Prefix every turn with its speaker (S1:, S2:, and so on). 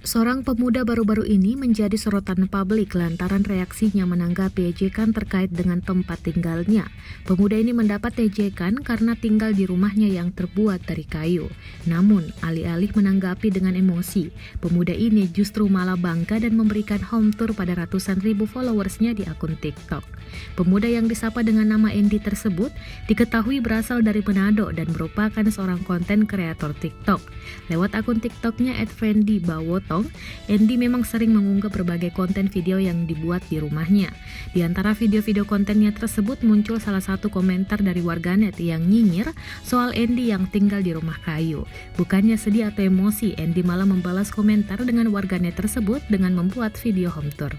S1: Seorang pemuda baru-baru ini menjadi sorotan publik lantaran reaksinya menanggapi ejekan terkait dengan tempat tinggalnya. Pemuda ini mendapat ejekan karena tinggal di rumahnya yang terbuat dari kayu. Namun, alih-alih menanggapi dengan emosi, pemuda ini justru malah bangga dan memberikan home tour pada ratusan ribu followersnya di akun TikTok. Pemuda yang disapa dengan nama Andy tersebut diketahui berasal dari Manado dan merupakan seorang konten kreator TikTok. Lewat akun TikToknya @fendy_bawotong, Andy memang sering mengunggah berbagai konten video yang dibuat di rumahnya. Di antara video-video kontennya tersebut muncul salah satu komentar dari warganet yang nyinyir soal Andy yang tinggal di rumah kayu. Bukannya sedih atau emosi, Andy malah membalas komentar dengan warganet tersebut dengan membuat video home tour.